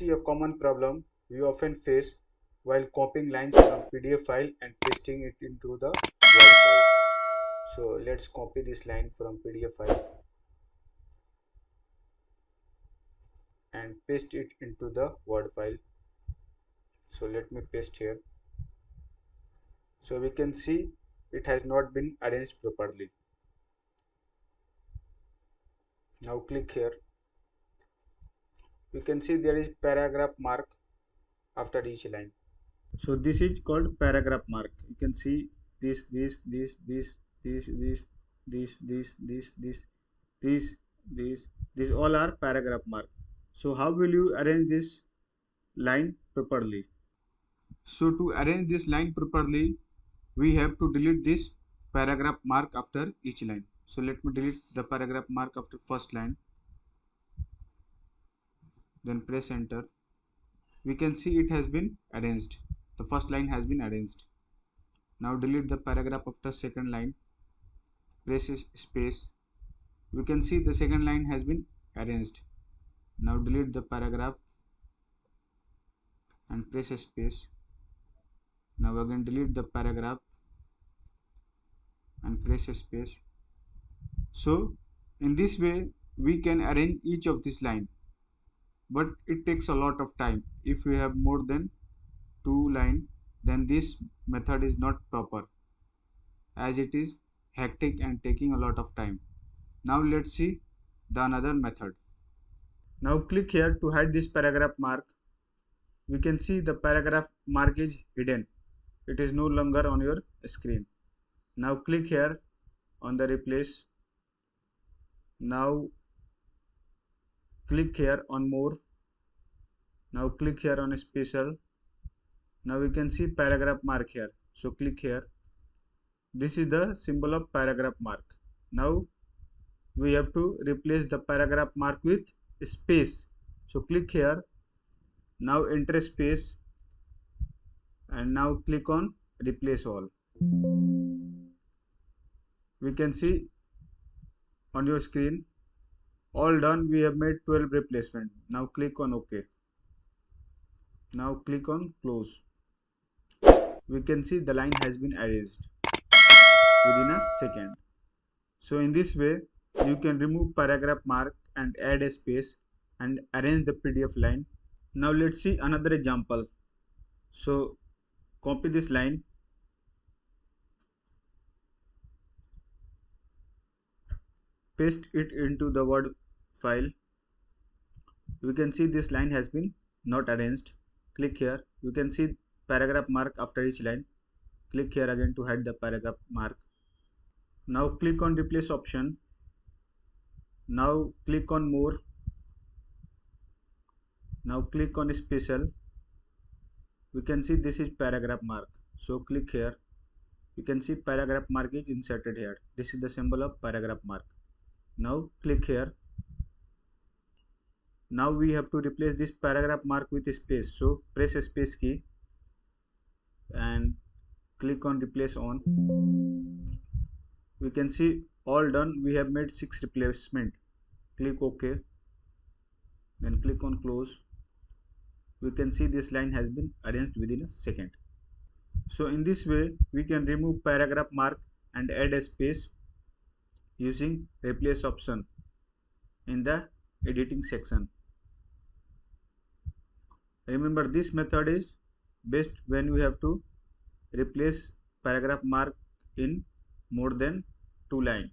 see a common problem we often face while copying lines from PDF file and pasting it into the Word file. So let's copy this line from PDF file and paste it into the Word file. So let me paste here. So we can see it has not been arranged properly. Now click here. You can see there is paragraph mark after each line. So this is called paragraph mark. You can see this, these all are paragraph mark. So how will you arrange this line properly? So to arrange this line properly, we have to delete this paragraph mark after each line. So let me delete the paragraph mark after first line. Then press enter. We can see it has been arranged. The first line has been arranged. Now delete the paragraph after second line. Press space. We can see the second line has been arranged. Now delete the paragraph and press space. Now again delete the paragraph and press space. So in this way we can arrange each of this line, but it takes a lot of time. If we have more than 2 lines, then this method is not proper, as it is hectic and taking a lot of time. Now let's see the another method. Now click here to hide this paragraph mark. We can see the paragraph mark is hidden. It is no longer on your screen. Now click here on the replace. Now click here on more. Now click here on special. Now we can see paragraph mark here. So click here. This is the symbol of paragraph mark. Now we have to replace the paragraph mark with space. So click here. Now enter space and now click on replace all. We can see on your screen all done. We have made 12 replacement. Now click on OK. Now click on close. We can see the line has been erased within a second. So in this way you can remove paragraph mark and add a space and arrange the PDF line. Now let's see another example. So copy this line, paste it into the Word file. We can see this line has been not arranged. Click here. You can see paragraph mark after each line. Click here again to hide the paragraph mark. Now click on replace option. Now click on more. Now click on special. We can see this is paragraph mark. So click here. You can see paragraph mark is inserted here. This is the symbol of paragraph mark. Now click here. Now we have to replace this paragraph mark with space. So press space key and click on replace on. We can see all done. We have made 6 replacement. Click OK. Then click on close. We can see this line has been arranged within a second. So in this way we can remove paragraph mark and add a space using replace option in the editing section. Remember, this method is best when you have to replace paragraph mark in more than 2 lines.